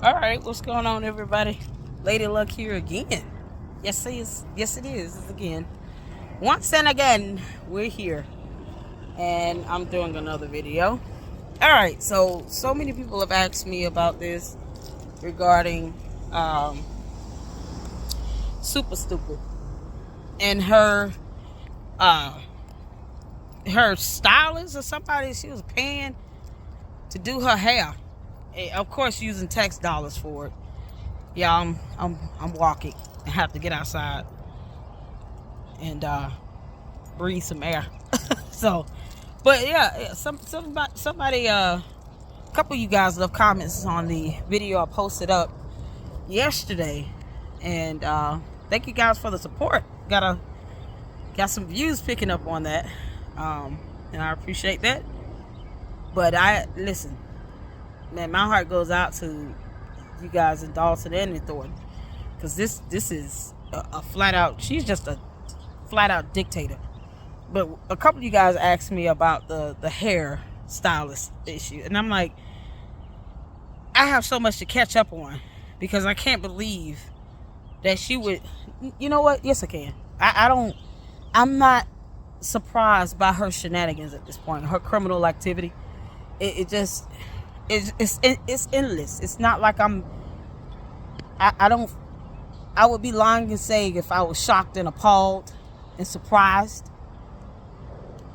All right, what's going on, everybody? Lady Luck here again. Yes, it is. Yes, it is. It's again. Once and again, we're here, and I'm doing another video. All right, so many people have asked me about this regarding Super Stupid and her stylist or somebody she was paying to do her hair. Of course, using tax dollars for it. Yeah, I'm walking. I have to get outside and breathe some air. So, but yeah, somebody, a couple of you guys left comments on the video I posted up yesterday, and thank you guys for the support. Got some views picking up on that, and I appreciate that. But listen, man, my heart goes out to you guys in Dawson and in Thornton, because this is a flat out, she's just a flat out dictator. But a couple of you guys asked me about the hair stylist issue, and I'm like, I have so much to catch up on, because I can't believe that she would, you know what, yes I can. I'm not surprised by her shenanigans at this point, her criminal activity. It's endless. It's not like I would be lying and saying if I was shocked and appalled and surprised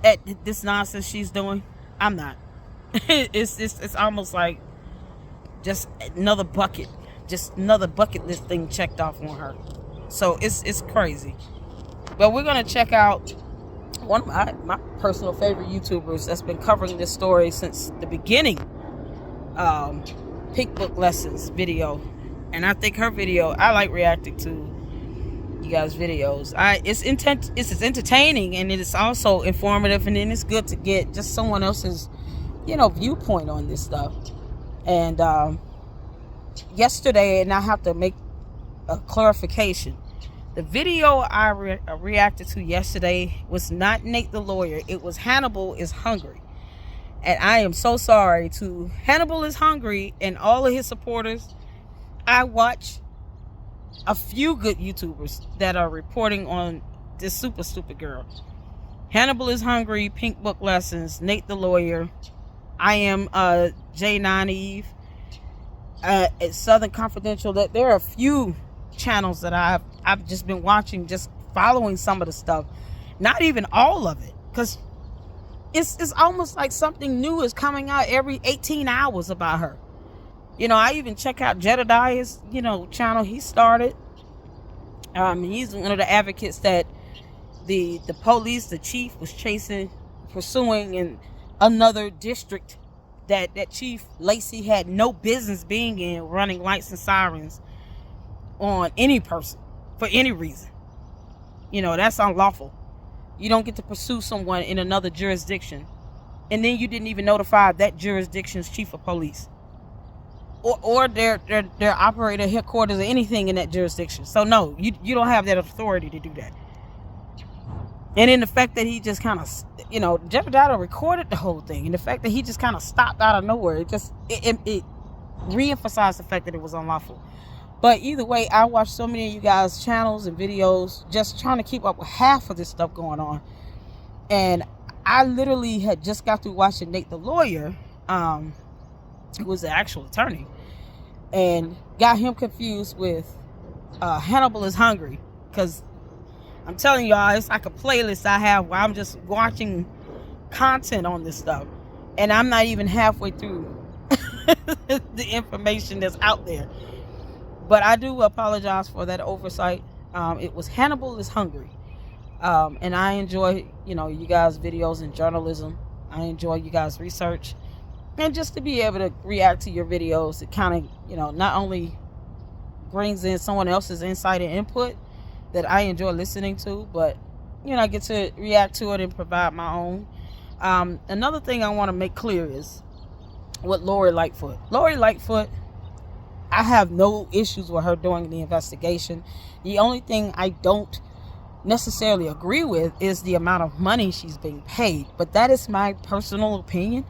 at this nonsense she's doing. I'm not. It's almost like just another bucket list thing checked off on her. So it's crazy. But we're gonna check out one of my personal favorite YouTubers that's been covering this story since the beginning. Pink Book Lessons video, and I think her video, I like reacting to you guys' videos. It's entertaining, and it is also informative, and then it's good to get just someone else's viewpoint on this stuff. And yesterday, and I have to make a clarification, the video I reacted to yesterday was not Nate the Lawyer. It was Hannibal is Hungry. And I am so sorry to Hannibal is Hungry and all of his supporters. I watch a few good YouTubers that are reporting on this super stupid girl. Hannibal is Hungry, Pink Book Lessons, Nate the Lawyer. I am J Naive, Southern Confidential. That there are a few channels that I've just been watching, just following some of the stuff. Not even all of it, because it's almost like something new is coming out every 18 hours about her. I even check out Jedediah's, channel he started. He's one of the advocates that the police, the chief was pursuing in another district that Chief Lacey had no business being in, running lights and sirens on any person for any reason. That's unlawful. You don't get to pursue someone in another jurisdiction, and then you didn't even notify that jurisdiction's chief of police or their operator headquarters or anything in that jurisdiction. So no, you don't have that authority to do that. And then the fact that he just kind of, Jedediah recorded the whole thing, and the fact that he just kind of stopped out of nowhere, it re-emphasized the fact that it was unlawful. But either way, I watch so many of you guys' channels and videos just trying to keep up with half of this stuff going on. And I literally had just got through watching Nate the Lawyer, who was the actual attorney, and got him confused with Hannibal is Hungry. Because I'm telling y'all, it's like a playlist I have where I'm just watching content on this stuff. And I'm not even halfway through the information that's out there. But I do apologize for that oversight. It was Hannibal is Hungry. And I enjoy, you guys' videos and journalism. I enjoy you guys' research. And just to be able to react to your videos, it kind of, not only brings in someone else's insight and input that I enjoy listening to, but, I get to react to it and provide my own. Another thing I want to make clear is with Lori Lightfoot. Lori Lightfoot, I have no issues with her doing the investigation. The only thing I don't necessarily agree with is the amount of money she's being paid. But that is my personal opinion.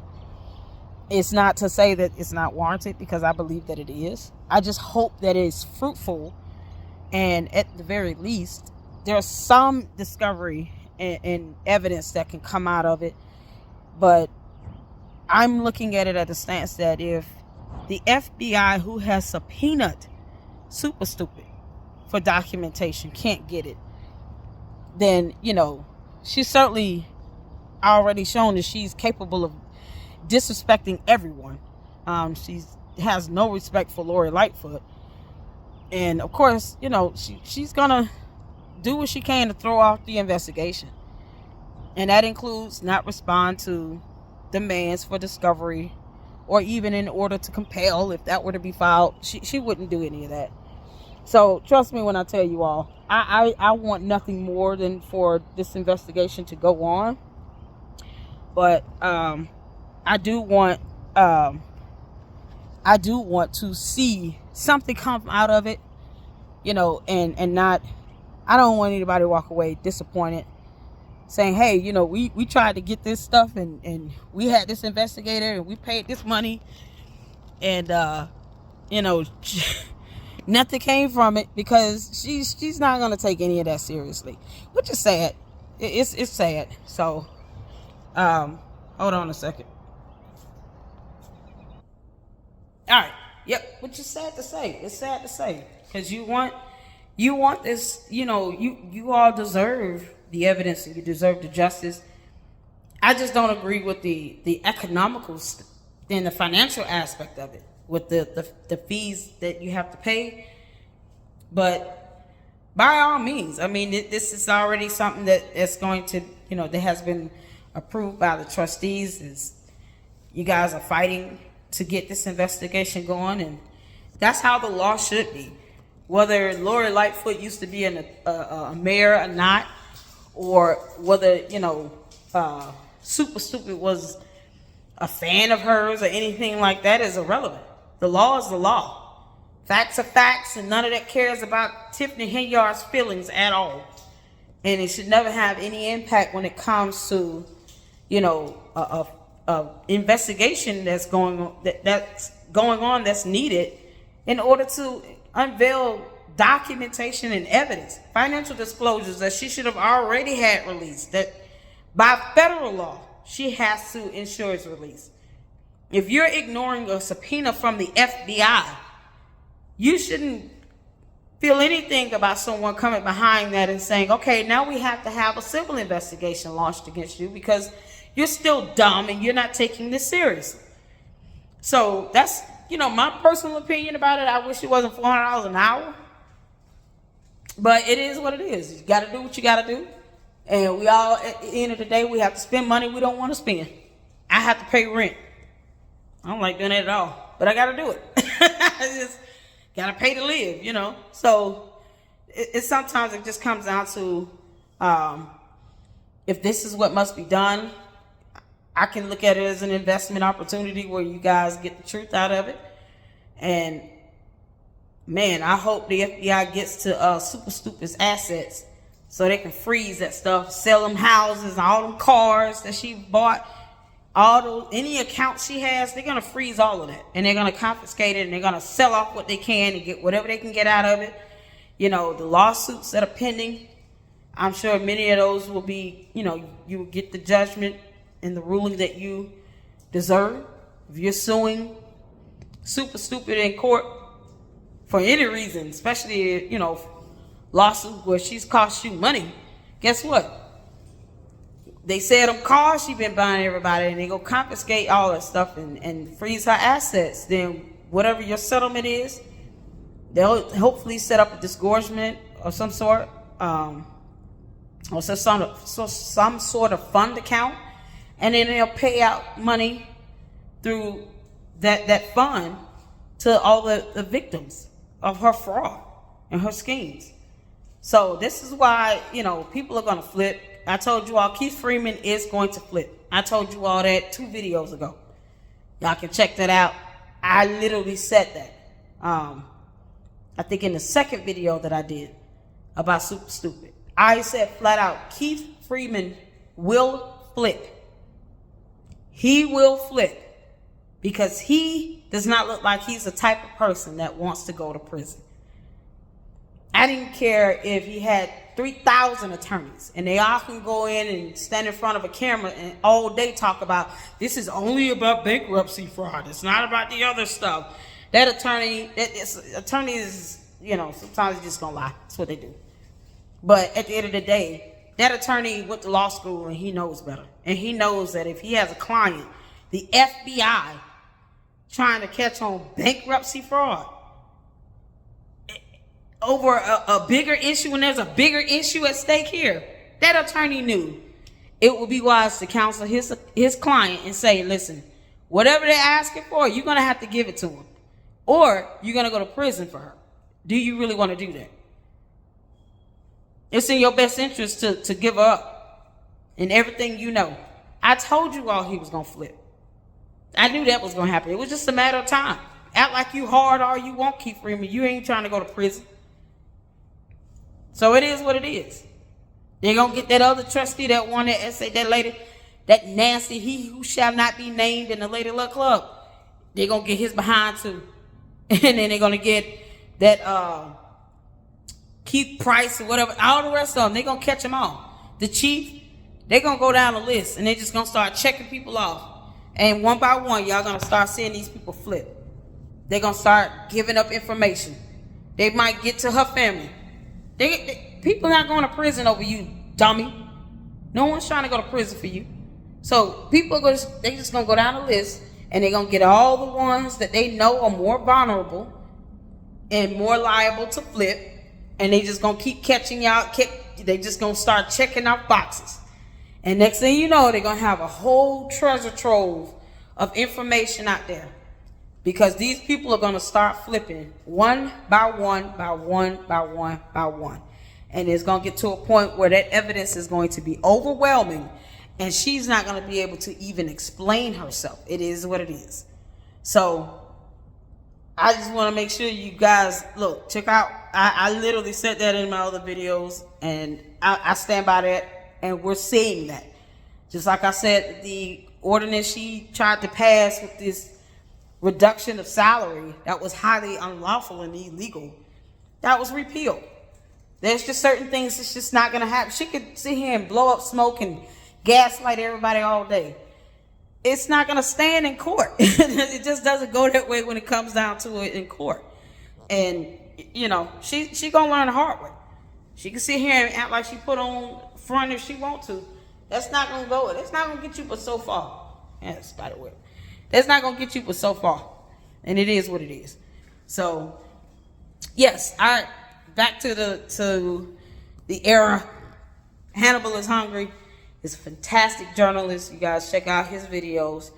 It's not to say that it's not warranted, because I believe that it is. I just hope that it's fruitful, and at the very least there's some discovery and evidence that can come out of it. But I'm looking at it at the stance that if the FBI, who has subpoenaed Super Stupid for documentation, can't get it, then, she's certainly already shown that she's capable of disrespecting everyone. She has no respect for Lori Lightfoot. And of course, she's gonna do what she can to throw off the investigation. And that includes not respond to demands for discovery, or even in order to compel, if that were to be filed. She wouldn't do any of that. So trust me when I tell you all, I want nothing more than for this investigation to go on. But I do want to see something come out of it, and not, I don't want anybody to walk away disappointed saying, hey, we tried to get this stuff, and we had this investigator, and we paid this money, and nothing came from it, because she's not going to take any of that seriously, which is sad. It's sad. So hold on a second. All right. Yep. Which is sad to say. It's sad to say, because you want this. You all deserve the evidence, and you deserve the justice. I just don't agree with the economical and the financial aspect of it, with the fees that you have to pay. But by all means, I mean, this is already something that's going to, that has been approved by the trustees. Is you guys are fighting to get this investigation going, and that's how the law should be. Whether Lori Lightfoot used to be a mayor or not, or whether Super Stupid was a fan of hers or anything like that, is irrelevant. The law is the law. Facts are facts, and none of that cares about Tiffany Henyard's feelings at all. And it should never have any impact when it comes to, a investigation that's going on that's needed in order to unveil documentation and evidence, financial disclosures that she should have already had released, that by federal law she has to ensure its release. If you're ignoring a subpoena from the FBI, you shouldn't feel anything about someone coming behind that and saying, okay, now we have to have a civil investigation launched against you, because you're still dumb and you're not taking this seriously. So that's, my personal opinion about it. I wish it wasn't $400 an hour, but it is what it is. You got to do what you got to do. And we all, at the end of the day, we have to spend money we don't want to spend. I have to pay rent. I don't like doing it at all, but I got to do it. I just got to pay to live, So it sometimes it just comes down to, if this is what must be done, I can look at it as an investment opportunity where you guys get the truth out of it. And man, I hope the FBI gets to Super Stupid's assets so they can freeze that stuff, sell them houses, all them cars that she bought, any accounts she has. They're gonna freeze all of that, and they're gonna confiscate it, and they're gonna sell off what they can and get whatever they can get out of it. The lawsuits that are pending, I'm sure many of those will be, you will get the judgment and the ruling that you deserve. If you're suing Super Stupid in court for any reason, especially, lawsuit where she's cost you money, guess what? They said them cars she been buying everybody, and they go confiscate all that stuff and freeze her assets. Then whatever your settlement is, they'll hopefully set up a disgorgement of some sort, or some sort of fund account, and then they'll pay out money through that fund to all the victims of her fraud and her schemes. So this is why, people are going to flip. I told you all Keith Freeman is going to flip. I told you all that 2 videos ago. Y'all can check that out. I literally said that. I think in the second video that I did about Super Stupid, I said flat out, Keith Freeman will flip. He will flip. because he does not look like he's the type of person that wants to go to prison. I didn't care if he had 3,000 attorneys and they all can go in and stand in front of a camera and all day talk about, this is only about bankruptcy fraud. It's not about the other stuff. That attorney is, you know, sometimes they're just gonna lie. That's what they do. But at the end of the day, that attorney went to law school and he knows better. And he knows that if he has a client, the FBI trying to catch on bankruptcy fraud over a bigger issue, when there's a bigger issue at stake here, that attorney knew it would be wise to counsel his client and say, listen, whatever they're asking for, you're going to have to give it to them, or you're going to go to prison for her. Do you really want to do that? It's in your best interest to give her up and everything you know. I told you all he was going to flip. I knew that was going to happen. It was just a matter of time. Act like you hard all you want, Keith Freeman. You ain't trying to go to prison. So it is what it is. They're going to get that other trustee that won that essay, that lady, that nasty, he who shall not be named in the Lady Luck Club. They're going to get his behind too. And then they're going to get that Keith Price or whatever, all the rest of them, they're going to catch them all. The chief, they're going to go down the list and they're just going to start checking people off. And one by one, y'all going to start seeing these people flip. They're going to start giving up information. They might get to her family. People not going to prison over you, dummy. No one's trying to go to prison for you. So people they just going to go down the list and they're going to get all the ones that they know are more vulnerable and more liable to flip. And they just going to keep catching y'all. They just going to start checking out boxes. And next thing you know, they're going to have a whole treasure trove of information out there. Because these people are going to start flipping one by one, by one, by one, by one. And it's going to get to a point where that evidence is going to be overwhelming. And she's not going to be able to even explain herself. It is what it is. So I just want to make sure you guys, look, check out. I literally said that in my other videos. And I stand by that. And we're seeing that. Just like I said, the ordinance she tried to pass with this reduction of salary that was highly unlawful and illegal, that was repealed. There's just certain things that's just not going to happen. She could sit here and blow up smoke and gaslight everybody all day. It's not going to stand in court. It just doesn't go that way when it comes down to it in court. And, you know, she going to learn the hard way. She can sit here and act like she put on front if she want to. That's not going to go. That's not going to get you but so far. Yes, by the way. That's not going to get you but so far. And it is what it is. So, yes, back to the era. Hannibal is Hungry. He's a fantastic journalist. You guys check out his videos.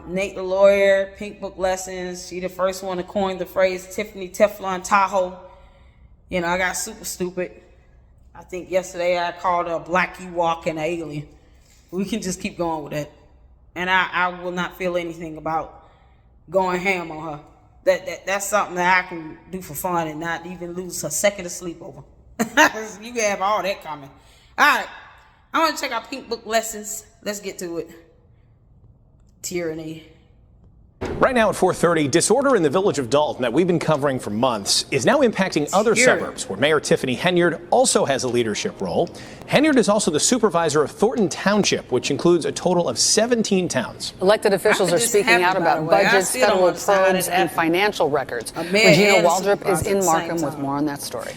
Nate the Lawyer, Pink Book Lessons. She the first one to coin the phrase Tiffany Teflon Tahoe. You know, I got super stupid. I think yesterday I called her a black Ewok and an alien. We can just keep going with that. And I will not feel anything about going ham on her. That's something that I can do for fun and not even lose a second of sleep over. You can have all that coming. All right. I want to check out Pink Book Lessons. Let's get to it. Tyranny. Right now at 4:30, disorder in the village of Dalton that we've been covering for months is now impacting other suburbs where Mayor Tiffany Henyard also has a leadership role. Henyard is also the supervisor of Thornton Township, which includes a total of 17 towns. Elected officials are speaking out about budgets, federal probes, and financial records. Regina Waldrop is in Markham with more on that story.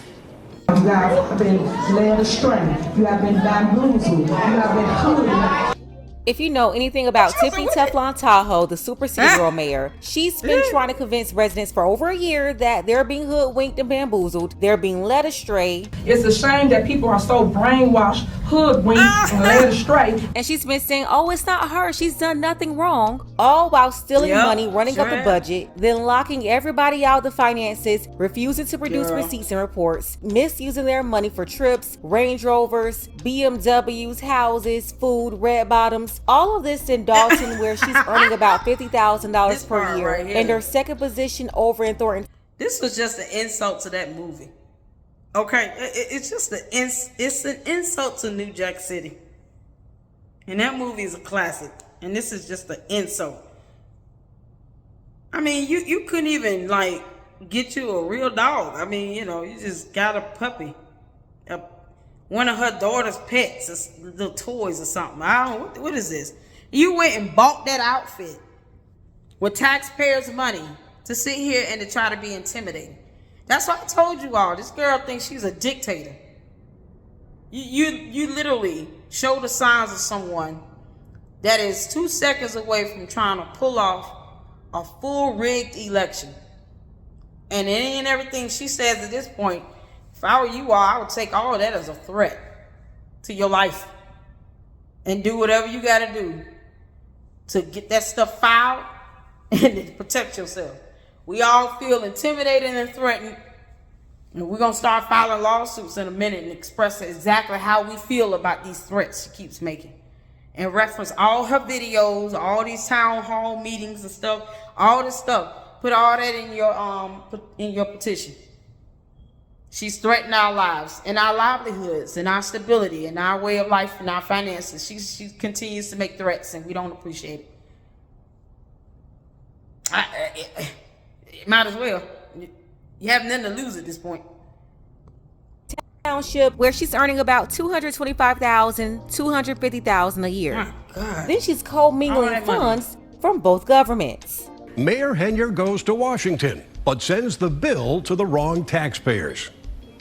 You have been led astray. You have been bamboozled. You have been hooded. If you know anything about Tiffany Teflon Tahoe, the supersede mayor, she's been trying to convince residents for over a year that they're being hoodwinked and bamboozled, they're being led astray. It's a shame that people are so brainwashed, hoodwinked, and led astray. And she's been saying, oh, it's not her, she's done nothing wrong, all while stealing money, running up the budget, then locking everybody out of the finances, refusing to produce receipts and reports, misusing their money for trips, Range Rovers, BMWs, houses, food, red bottoms. All of this in Dalton, where she's earning about $50,000 per year, and her second position over in Thornton. This was just an insult to that movie. Okay, it's just it's an insult to New Jack City, and that movie is a classic. And this is just an insult. I mean, you couldn't even like get you a real dog. I mean, you know, you just got a puppy, one of her daughter's pets, little toys or something. I don't know, what is this? You went and bought that outfit with taxpayers' money to sit here and to try to be intimidating. That's why I told you all, this girl thinks she's a dictator. You literally show the signs of someone that is 2 seconds away from trying to pull off a full rigged election. And any and everything she says at this point, if I were you all, I would take all of that as a threat to your life and do whatever you got to do to get that stuff filed and to protect yourself. We all feel intimidated and threatened, and we're going to start filing lawsuits in a minute and express exactly how we feel about these threats she keeps making. And reference all her videos, all these town hall meetings and stuff, all this stuff. Put all that in your petition. She's threatening our lives and our livelihoods and our stability and our way of life and our finances. She continues to make threats, and we don't appreciate it. Might as well. You have nothing to lose at this point. Township, where she's earning about $225,000, $250,000 a year. My God. Then she's co-mingling funds from both governments. Mayor Henyard goes to Washington, but sends the bill to the wrong taxpayers.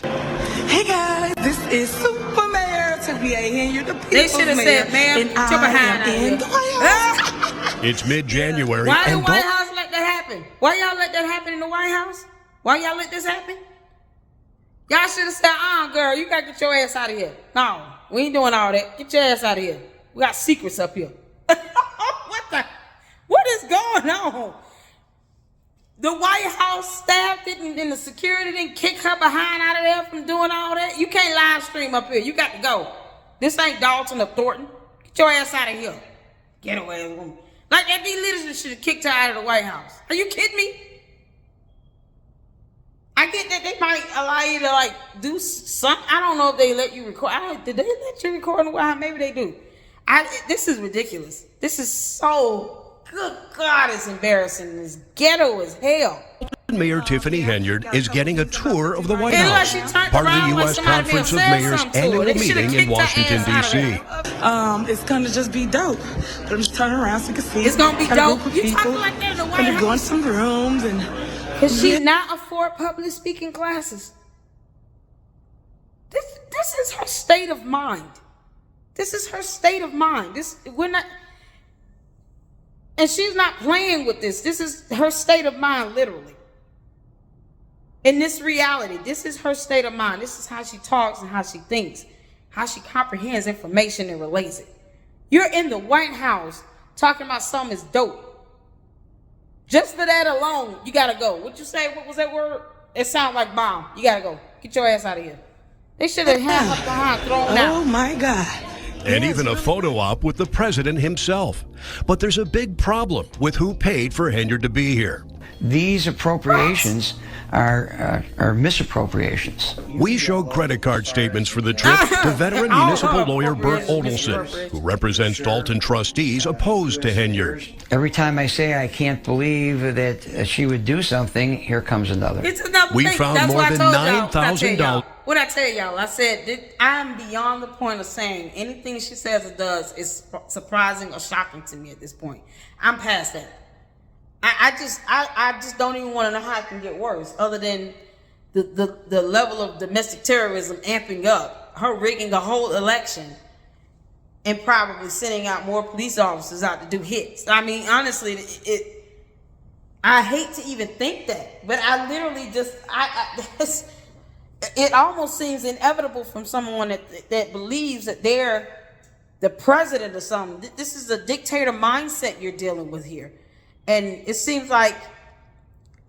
Hey guys, this is Super Mayor Tiffany Henyard, the people's They should have said, ma'am, and get your behind out in here. the White House. It's mid-January. Why and the White House let that happen? Why y'all let that happen in the White House? Why y'all let this happen? Y'all should have said, girl, you got to get your ass out of here. No, we ain't doing all that. Get your ass out of here. We got secrets up here. What is going on? The White House staff didn't, and the security didn't kick her behind out of there from doing all that. You can't live stream up here. You got to go. This ain't Dalton or Thornton. Get your ass out of here. Get away, woman. Like that literally should have kicked her out of the White House. Are you kidding me? I get that they might allow you to like do something. I don't know if they let you record. Did they let you record in the White House? Maybe they do. This is ridiculous. This is so, good God, it's embarrassing. It's ghetto as hell. Mayor Tiffany Henyard is getting a tour of the White And House, like she turned part of around the when U.S. somebody Conference of said Mayors something to her. annual They shoulda meeting in kicked her Washington, ass out of D.C. It's gonna just be dope. But I'm just turning around so you can see. It's gonna be Got a dope. group of You people, talking like that in the White and they're going House? to some rooms and. Can she not afford public speaking classes? This is her state of mind. This is her state of mind. We're not, and she's not playing with this. This is her state of mind, literally. In this reality, this is her state of mind. This is how she talks and how she thinks, how she comprehends information and relates it. You're in the White House talking about something is dope. Just for that alone, you gotta go. What'd you say? What was that word? It sounded like bomb. You gotta go. Get your ass out of here. They should have had her behind thrown out. Oh my God. And even a photo op with the president himself. But there's a big problem with who paid for Henyard to be here. These appropriations are misappropriations. We showed credit card statements for the trip to veteran municipal lawyer Bert Odelson, who represents Dalton trustees opposed to Henyard. Every time I say I can't believe that she would do something, here comes another. It's another We thing. found That's more what I than told y'all. $9,000. What I tell y'all, I said that I'm beyond the point of saying anything she says or does is surprising or shocking to me at this point. I'm past that. I just don't even want to know how it can get worse, other than the level of domestic terrorism amping up, her rigging a whole election, and probably sending out more police officers out to do hits. I mean, honestly, I hate to even think that, but I literally just it almost seems inevitable from someone that believes that they're the president or something. This is a dictator mindset you're dealing with here. And it seems like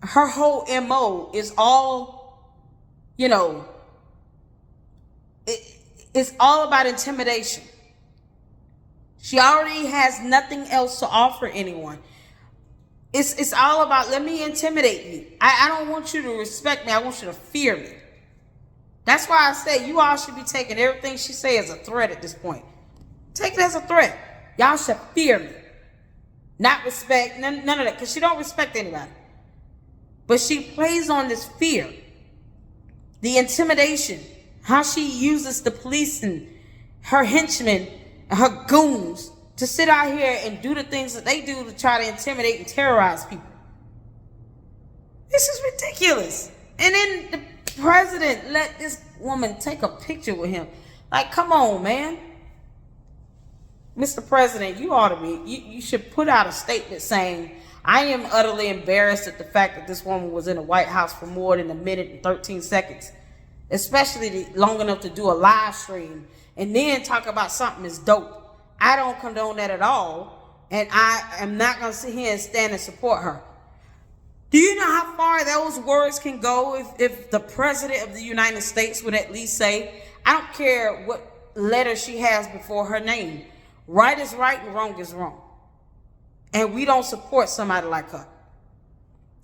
her whole MO is all, it's all about intimidation. She already has nothing else to offer anyone. It's all about, let me intimidate you. I don't want you to respect me. I want you to fear me. That's why I say you all should be taking everything she says as a threat at this point. Take it as a threat. Y'all should fear me. Not respect, none of that, because she don't respect anybody. But she plays on this fear, the intimidation, how she uses the police and her henchmen and her goons to sit out here and do the things that they do to try to intimidate and terrorize people. This is ridiculous. And then the president let this woman take a picture with him. Like, come on, man. Mr. President, you ought to be, you should put out a statement saying, I am utterly embarrassed at the fact that this woman was in the White House for more than a minute and 13 seconds, especially long enough to do a live stream and then talk about something that's dope. I don't condone that at all, and I am not going to sit here and stand and support her. Do you know how far those words can go if the president of the United States would at least say, I don't care what letter she has before her name. Right is right and wrong is wrong. And we don't support somebody like her.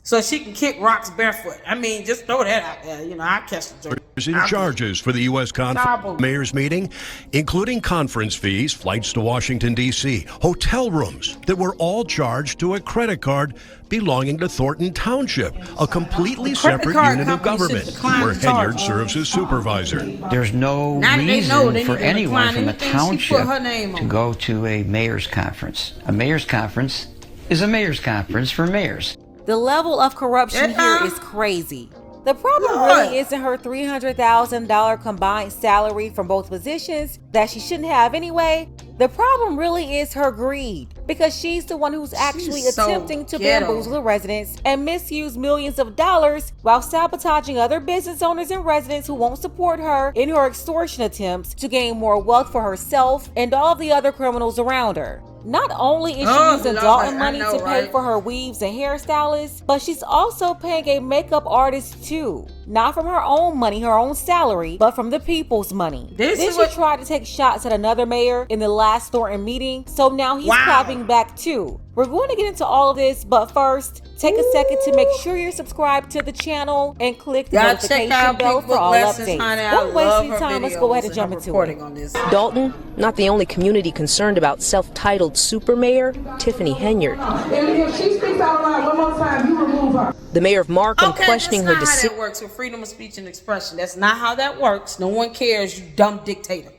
So she can kick rocks barefoot. I mean, just throw that out there. You know, I'll catch the joke. In charges for the U.S. Mayor's meeting, including conference fees, flights to Washington, D.C., hotel rooms that were all charged to a credit card belonging to Thornton Township, a completely separate unit of government where Henyard serves as supervisor. There's no reason for anyone from a township to go to a mayor's conference. A mayor's conference is a mayor's conference for mayors. The level of corruption here is crazy. The problem really isn't her $300,000 combined salary from both positions that she shouldn't have anyway. The problem really is her greed, because she's the one who's actually attempting to bamboozle the residents and misuse millions of dollars while sabotaging other business owners and residents who won't support her in her extortion attempts to gain more wealth for herself and all the other criminals around her. Not only is she using Dalton money to pay for her weaves and hairstylists, but she's also paying a makeup artist too. Not from her own money, her own salary, but from the people's money. Then she tried to take shots at another mayor in the last Thornton meeting, so now he's clapping back too. We're going to get into all of this, but first, take a second to make sure you're subscribed to the channel and click the notification bell for all updates. Don't waste your time, let's go ahead and jump into it. Dalton, not the only community concerned about self-titled super mayor, Tiffany Henyard. If she speaks out loud one more time, you remove her. The mayor of Markham questioning her decision. That's not how that works with freedom of speech and expression. That's not how that works. No one cares, you dumb dictator.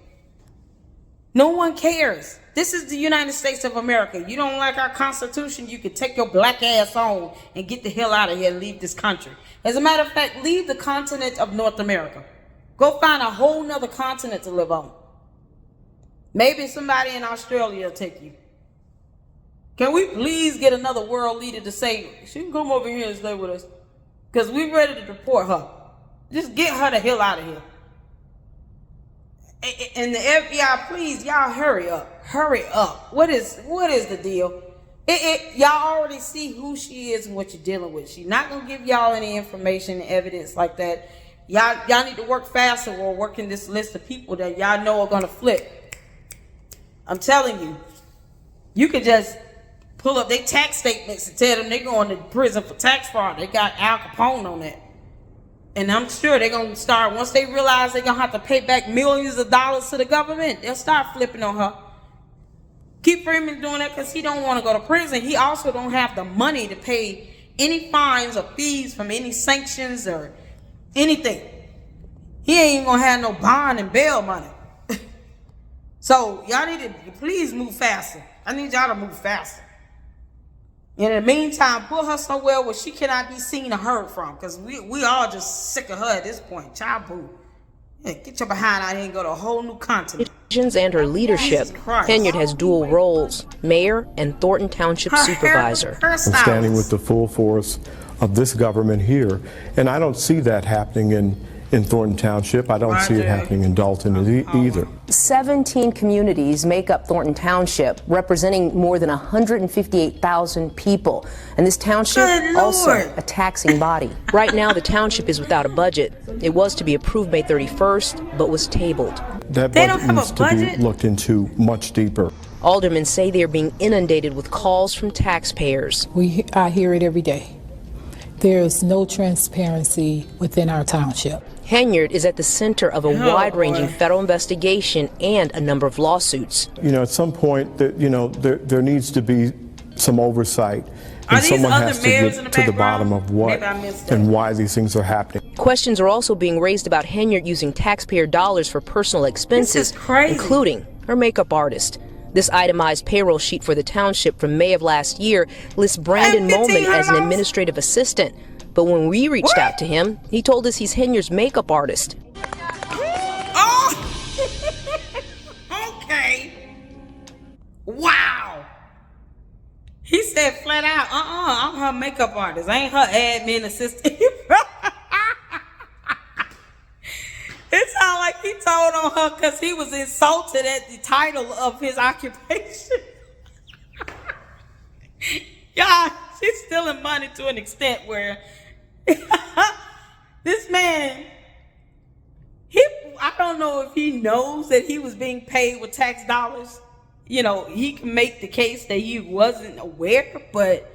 No one cares. This is the United States of America. You don't like our Constitution, you can take your black ass on and get the hell out of here and leave this country. As a matter of fact, leave the continent of North America. Go find a whole nother continent to live on. Maybe somebody in Australia will take you. Can we please get another world leader to say, she can come over here and stay with us? Because we're ready to deport her. Just get her the hell out of here. And the FBI, please, y'all hurry up. Hurry up. What is the deal? Y'all already see who she is and what you're dealing with. She's not going to give y'all any information and evidence like that. Y'all need to work faster or work in this list of people that y'all know are going to flip. I'm telling you. You can just pull up their tax statements and tell them they're going to prison for tax fraud. They got Al Capone on that. And I'm sure they're going to start, once they realize they're going to have to pay back millions of dollars to the government, they'll start flipping on her. Keep Freeman doing that because he don't want to go to prison. He also don't have the money to pay any fines or fees from any sanctions or anything. He ain't even going to have no bond and bail money. So y'all need to please move faster. I need y'all to move faster. In the meantime, put her somewhere where she cannot be seen or heard from, because we all just sick of her at this point. Child boo. Yeah, get your behind out here and go to a whole new continent. And her leadership, Henyard has dual roles, mayor and Thornton Township supervisor. I'm standing with the full force of this government here, and I don't see that happening in Thornton Township. I don't see it happening in Dalton either. 17 communities make up Thornton Township, representing more than 158,000 people. And this township also a taxing body. Right now, the township is without a budget. It was to be approved May 31st, but was tabled. That budget needs to be looked into much deeper. Aldermen say they are being inundated with calls from taxpayers. I hear it every day. There is no transparency within our township. Henyard is at the center of a wide-ranging federal investigation and a number of lawsuits. You know, at some point, there needs to be some oversight, Are and these someone other has to mayors get in the to the background? bottom of what Maybe I missed that. and why these things are happening. Questions are also being raised about Henyard using taxpayer dollars for personal expenses, including her makeup artist. This itemized payroll sheet for the township from May of last year lists Brandon Molman as an administrative assistant. But when we reached out to him, he told us he's Henyard's makeup artist. Oh! Okay. Wow. He said flat out, I'm her makeup artist. I ain't her admin assistant. It sounds like he told on her because he was insulted at the title of his occupation. Y'all, she's stealing money to an extent where this man, I don't know if he knows that he was being paid with tax dollars. You know, he can make the case that he wasn't aware, but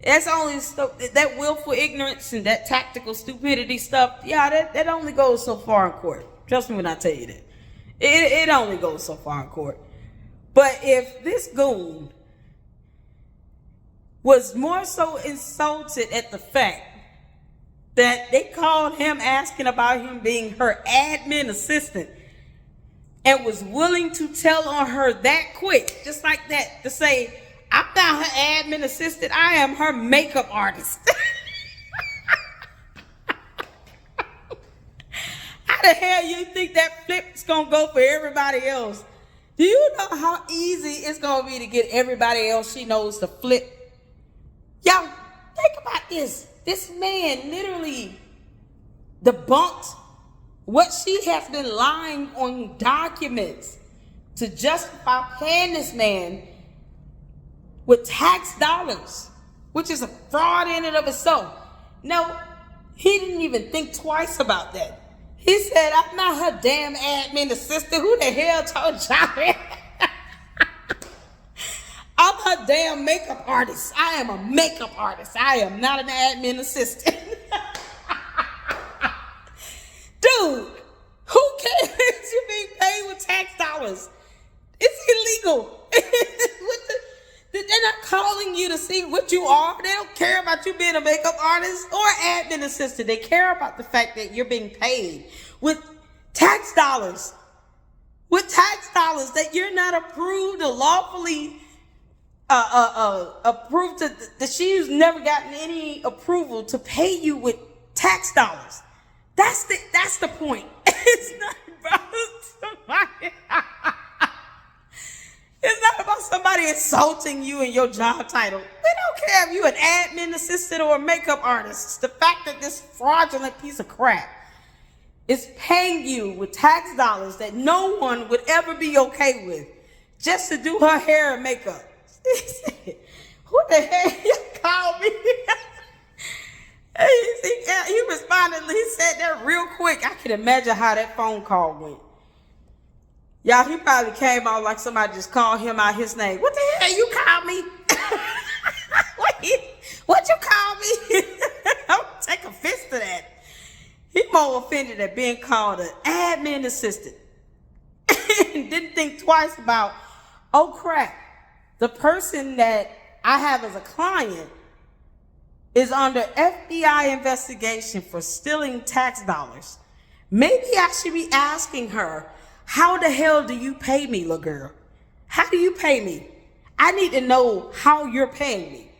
that's only stuff, that willful ignorance and that tactical stupidity stuff. Yeah, that only goes so far in court. Trust me when I tell you that. It only goes so far in court. But if this goon was more so insulted at the fact that they called him asking about him being her admin assistant and was willing to tell on her that quick, just like that, to say, I'm not her admin assistant, I am her makeup artist. How the hell you think that flip's gonna go for everybody else? Do you know how easy it's gonna be to get everybody else she knows to flip? Y'all, think about this. This man literally debunked what she has been lying on documents to justify paying this man with tax dollars, which is a fraud in and of itself. No, he didn't even think twice about that. He said, I'm not her damn admin assistant. Who the hell told y'all? I'm her damn makeup artist. I am a makeup artist. I am not an admin assistant. Dude, who cares? You're being paid with tax dollars. It's illegal. They're not calling you to see what you are. They don't care about you being a makeup artist or admin assistant. They care about the fact that you're being paid with tax dollars. With tax dollars that you're not approved or lawfully approved to, that she's never gotten any approval to pay you with tax dollars. That's the point. It's not about somebody. It's not about somebody insulting you and your job title. They don't care if you're an admin assistant or a makeup artist. It's the fact that this fraudulent piece of crap is paying you with tax dollars that no one would ever be okay with just to do her hair and makeup. Who the hell you called me? He responded, he said that real quick. I can imagine how that phone call went. Y'all, he probably came out like somebody just called him out his name. What the hell you called me? What you call me? I'm gonna take offense to that. He more offended at being called an admin assistant. And didn't think twice about, oh crap, the person that I have as a client is under FBI investigation for stealing tax dollars. Maybe I should be asking her, how the hell do you pay me, little girl? How do you pay me? I need to know how you're paying me.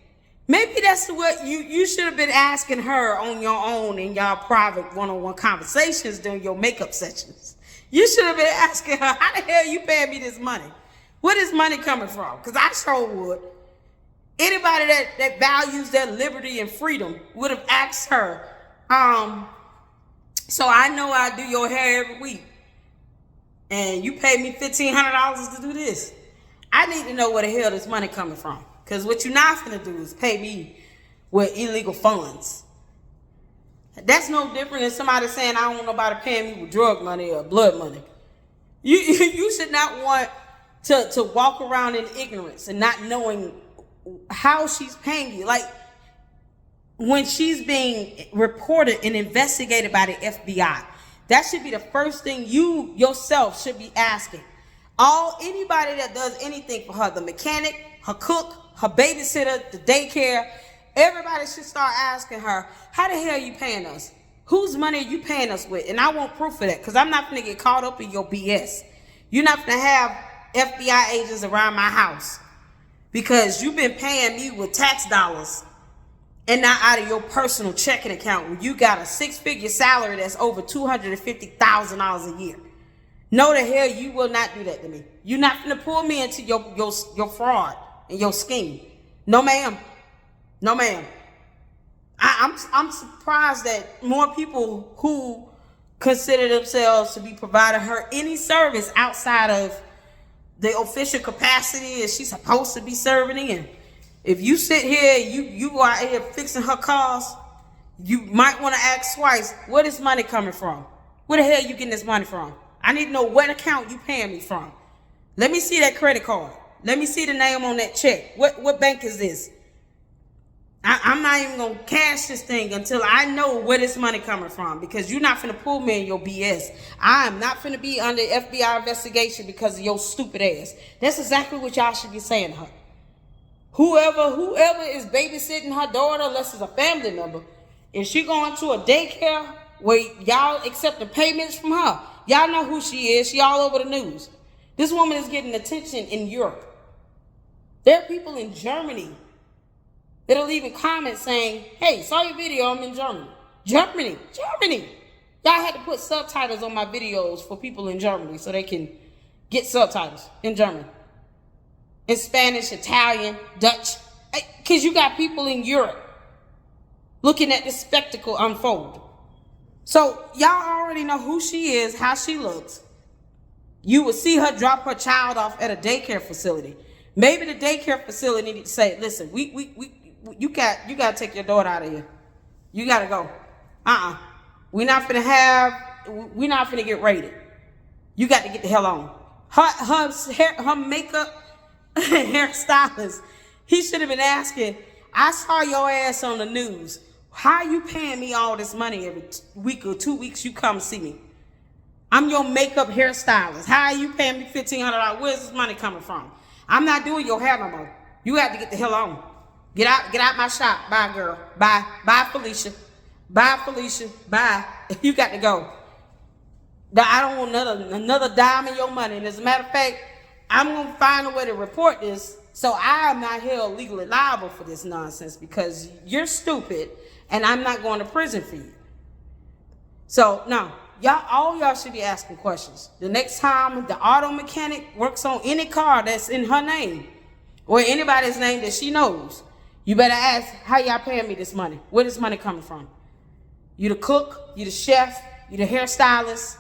Maybe that's what you should have been asking her on your own in y'all private one-on-one conversations during your makeup sessions. You should have been asking her, how the hell you paying me this money? Where is money coming from? Because I sure would. Anybody that values their liberty and freedom would have asked her, so I know I do your hair every week, and you pay me $1,500 to do this. I need to know where the hell this money coming from. Because what you're not going to do is pay me with illegal funds. That's no different than somebody saying, I don't want nobody paying me with drug money or blood money. You should not want to walk around in ignorance and not knowing how she's paying you. Like, when she's being reported and investigated by the FBI, that should be the first thing you yourself should be asking. Anybody that does anything for her, the mechanic, her cook, her babysitter, the daycare. Everybody should start asking her, how the hell are you paying us? Whose money are you paying us with? And I want proof of that, because I'm not going to get caught up in your BS. You're not going to have FBI agents around my house because you've been paying me with tax dollars and not out of your personal checking account when you got a 6-figure salary that's over $250,000 a year. No, the hell you will not do that to me. You're not going to pull me into your fraud and your scheme. No, ma'am. No, ma'am. I'm surprised that more people who consider themselves to be providing her any service outside of the official capacity that she's supposed to be serving in. If you sit here, you are here fixing her cars, you might want to ask twice, where this money coming from? Where the hell you getting this money from? I need to know what account you paying me from. Let me see that credit card. Let me see the name on that check. What bank is this? I'm not even going to cash this thing until I know where this money coming from, because you're not finna pull me in your BS. I am not finna be under FBI investigation because of your stupid ass. That's exactly what y'all should be saying to her. Whoever is babysitting her daughter, unless it's a family member, if she going to a daycare where y'all accepting payments from her, y'all know who she is. She all over the news. This woman is getting attention in Europe. There are people in Germany that'll leave in comments saying, hey, saw your video, I'm in Germany. Germany. Y'all had to put subtitles on my videos for people in Germany so they can get subtitles in German. In Spanish, Italian, Dutch. Because you got people in Europe looking at this spectacle unfold. So y'all already know who she is, how she looks. You will see her drop her child off at a daycare facility. Maybe the daycare facility need to say, listen, you got to take your daughter out of here. You got to go. We're not finna get raided. You got to get the hell on. Her makeup hairstylist, he should have been asking, I saw your ass on the news. How you paying me all this money every week or 2 weeks you come see me? I'm your makeup hairstylist. How are you paying me $1,500? Where's this money coming from? I'm not doing your hair no more. You have to get the hell on. Get out my shop. Bye, girl. Bye. Bye, Felicia. Bye, Felicia. Bye. You got to go. I don't want another dime of your money. And as a matter of fact, I'm going to find a way to report this so I am not held legally liable for this nonsense, because you're stupid and I'm not going to prison for you. So, no. All y'all should be asking questions. The next time the auto mechanic works on any car that's in her name or anybody's name that she knows, you better ask, how y'all paying me this money? Where this money coming from? You the cook, you the chef, you the hairstylist,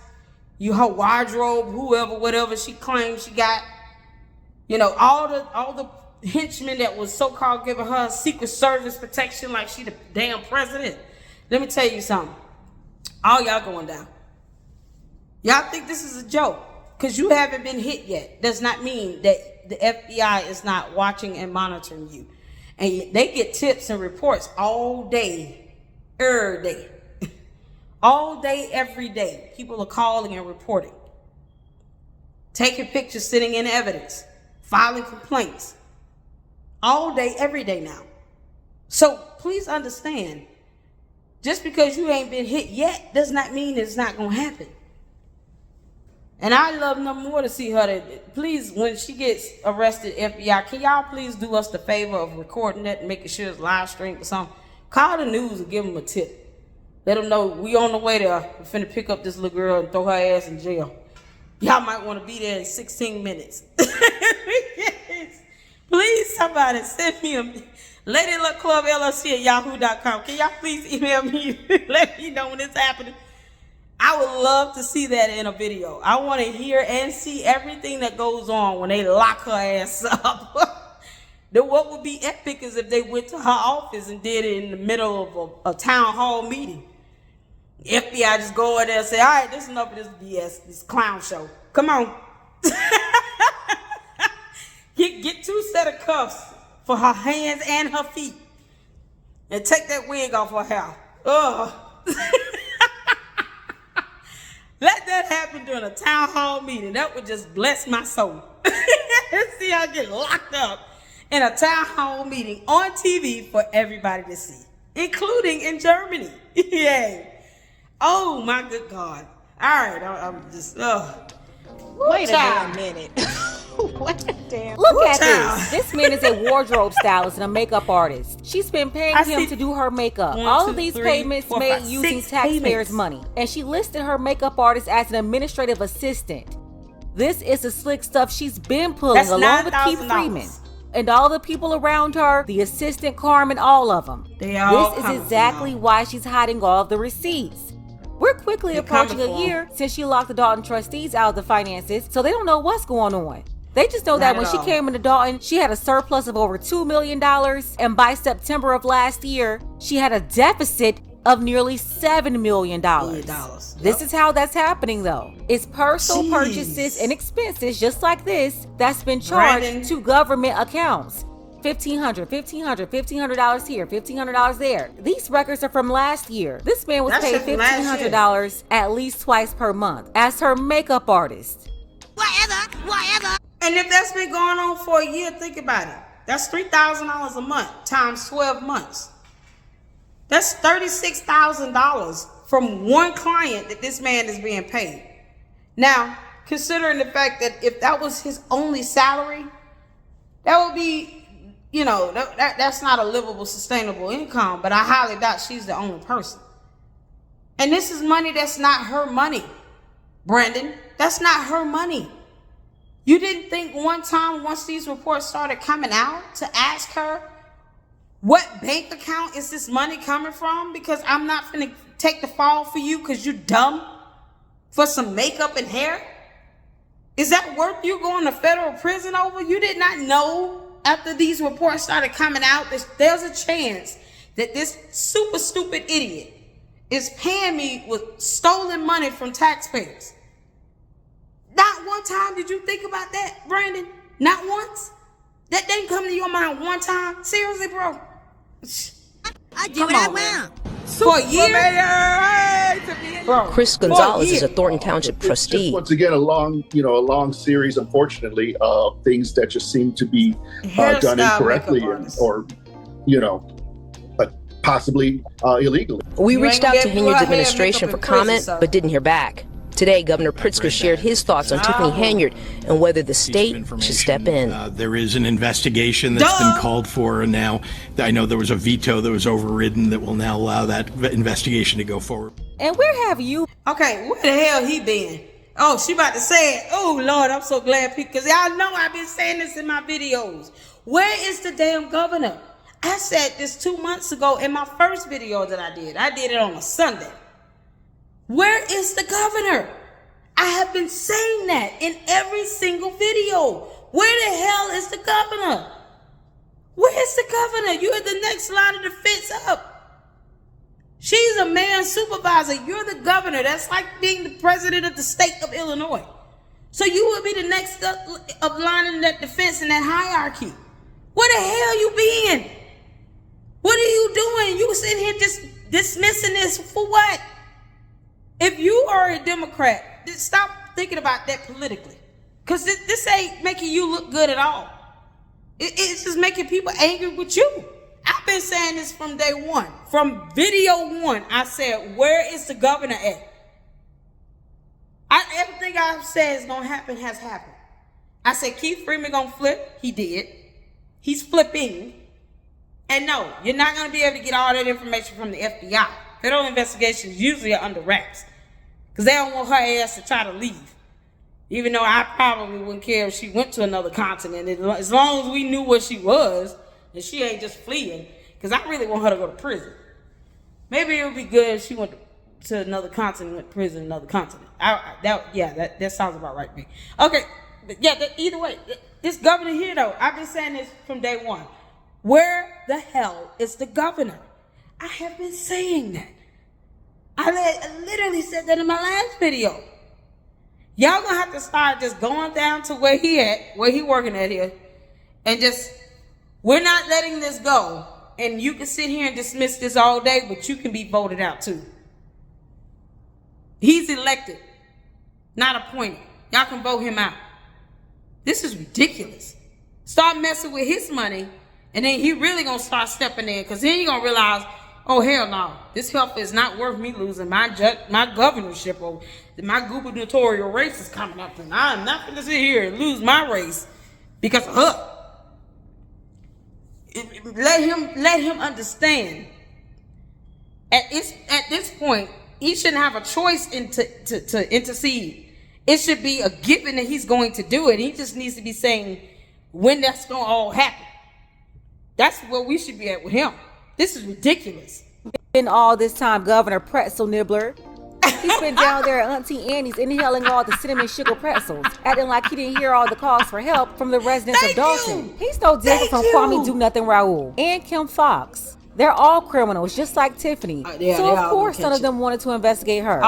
you her wardrobe, whatever she claims she got. You know, all the henchmen that was so-called giving her Secret Service protection like she the damn president. Let me tell you something. All y'all going down. Y'all think this is a joke because you haven't been hit yet. Does not mean that the FBI is not watching and monitoring you. And they get tips and reports all day, every day. All day, every day. People are calling and reporting. Taking pictures, sitting in evidence, filing complaints. All day, every day now. So please understand, just because you ain't been hit yet does not mean it's not going to happen. And I love no more to see her. Please, when she gets arrested, FBI, can y'all please do us the favor of recording that and making sure it's live streamed or something? Call the news and give them a tip. Let them know we on the way there. We're finna pick up this little girl and throw her ass in jail. Y'all might want to be there in 16 minutes. Please, somebody send me a LadyLuckClubLLC at yahoo.com. Can y'all please email me? Let me know when it's happening. I would love to see that in a video. I want to hear and see everything that goes on when they lock her ass up. Then what would be epic is if they went to her office and did it in the middle of a town hall meeting. The FBI just go in there and say, all right, this is enough of this BS, this clown show. Come on. Get 2 sets of cuffs for her hands and her feet. And take that wig off her hair. Ugh. Let that happen during a town hall meeting. That would just bless my soul. See her get locked up in a town hall meeting on TV for everybody to see, including in Germany. Yay. Oh my good God. All right, I'm just, Wait a damn minute. What a damn. Look at this. This man is a wardrobe stylist and a makeup artist. She's been paying him to do her makeup. All of these payments made using taxpayers' money. And she listed her makeup artist as an administrative assistant. This is the slick stuff she's been pulling along with Keith Freeman. And all the people around her, the assistant Carmen, all of them. This is exactly why she's hiding all of the receipts. We're quickly approaching a year since she locked the Dalton trustees out of the finances, so they don't know what's going on. They just know that when she came into Dalton, she had a surplus of over $2 million, and by September of last year, she had a deficit of nearly $7 million. This is how that's happening, though. It's personal purchases and expenses just like this that's been charged to government accounts. $1,500 here, $1,500 there. These records are from last year. This man was paid $1,500 at least twice per month as her makeup artist. Whatever. And if that's been going on for a year, think about it. That's $3,000 a month times 12 months. That's $36,000 from one client that this man is being paid. Now, considering the fact that if that was his only salary, that would be, you know, that's not a livable, sustainable income, but I highly doubt she's the only person. And this is money that's not her money, Brandon. That's not her money. You didn't think one time, once these reports started coming out, to ask her, what bank account is this money coming from? Because I'm not going to take the fall for you because you're dumb for some makeup and hair. Is that worth you going to federal prison over? You did not know after these reports started coming out, there's a chance that this super stupid idiot is paying me with stolen money from taxpayers. Not one time did you think about that, Brandon? Not once? That didn't come to your mind one time? Seriously, bro? I do what I want. For a year? Bro, Chris Gonzalez is a Thornton Township trustee. Just once again, a long series, unfortunately, of things that just seem to be done incorrectly or possibly illegally. We reached out to Henyard's administration for comment, but didn't hear back. Today, Governor Pritzker shared his thoughts on Tiffany Henyard and whether the state should step in. There is an investigation that's been called for, and now I know there was a veto that was overridden that will now allow that investigation to go forward. And where have you? Okay, where the hell he been? Oh, she about to say it. Oh, Lord, I'm so glad, because y'all know I've been saying this in my videos. Where is the damn governor? I said this 2 months ago in my first video that I did. I did it on a Sunday. Where is the governor? I have been saying that in every single video. Where the hell is the governor? Where is the governor? You're the next line of defense up. She's a mayor supervisor. You're the governor. That's like being the president of the state of Illinois. So you would be the next of line in that defense in that hierarchy. Where the hell you been? What are you doing? You sitting here just dismissing this for what? If you are a Democrat, stop thinking about that politically. Because this ain't making you look good at all. It's just making people angry with you. I've been saying this from day one. From video one, I said, where is the governor at? Everything I've said is going to happen has happened. I said, Keith Freeman going to flip. He did. He's flipping. And no, you're not going to be able to get all that information from the FBI. Federal investigations usually are under wraps. Because they don't want her ass to try to leave. Even though I probably wouldn't care if she went to another continent. As long as we knew where she was, and she ain't just fleeing. Because I really want her to go to prison. Maybe it would be good if she went to another continent, went to prison in another continent. That sounds about right to me. Okay, but yeah, either way, this governor here though, I've been saying this from day one. Where the hell is the governor? I have been saying that. I literally said that in my last video. Y'all gonna have to start just going down to where he working at here, and just, we're not letting this go. And you can sit here and dismiss this all day, but you can be voted out too. He's elected, not appointed. Y'all can vote him out. This is ridiculous. start messing with his money, and then he really gonna start stepping in, because then he gonna realize, oh hell no, this health is not worth me losing my governorship, or my gubernatorial race is coming up, and I'm not gonna sit here and lose my race because of her. Let him understand. At this point, he shouldn't have a choice to intercede. It should be a given that he's going to do it. He just needs to be saying when that's going to all happen. That's where we should be at with him. This is ridiculous. In all this time, Governor Pretzel Nibbler, he's been down there at Auntie Annie's inhaling all the cinnamon sugar pretzels, acting like he didn't hear all the calls for help from the residents of Dalton. He's no different from Kwame Do Nothing Raoul and Kim Fox. They're all criminals, just like Tiffany. So of course none of them wanted to investigate her.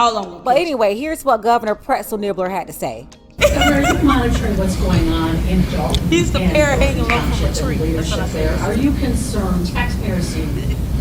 But anyway, here's what Governor Pretzel Nibbler had to say. Governor, are you monitoring what's going on in Dalton? He's the pair hanging from a tree. There. Are you concerned? Taxpayers seem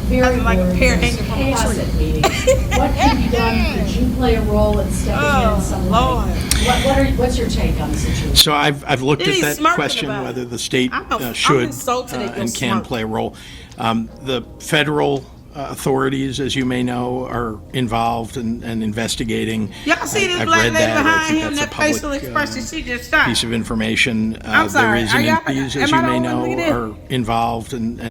very like worried. A pair hanging from a chaos tree. At meetings. What can be done? Could you play a role in stepping in some way? What's your take on the situation? So I've looked at that question, whether the state should and can play a role. The federal authorities, as you may know, are involved and investigating. Y'all see this black lady behind him, that facial expression she just shot? Piece of information. There is these, as you may know, are involved, and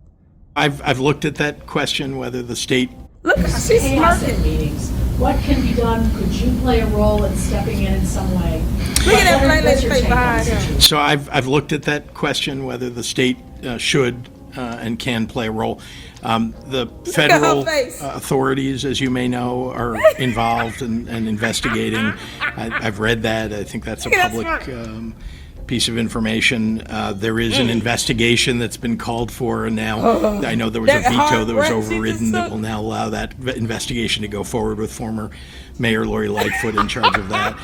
I've looked at that question, whether the state. Look, she's smirking. Meetings. What can be done? Could you play a role in stepping in some way? Look at that black lady face behind him. So I've looked at that question, whether the state should and can play a role. The federal authorities, as you may know, are involved and investigating. I've read that. I think that's a public piece of information. There is an investigation that's been called for, and now I know there was a veto that was overridden that will now allow that investigation to go forward with former Mayor Lori Lightfoot in charge of that.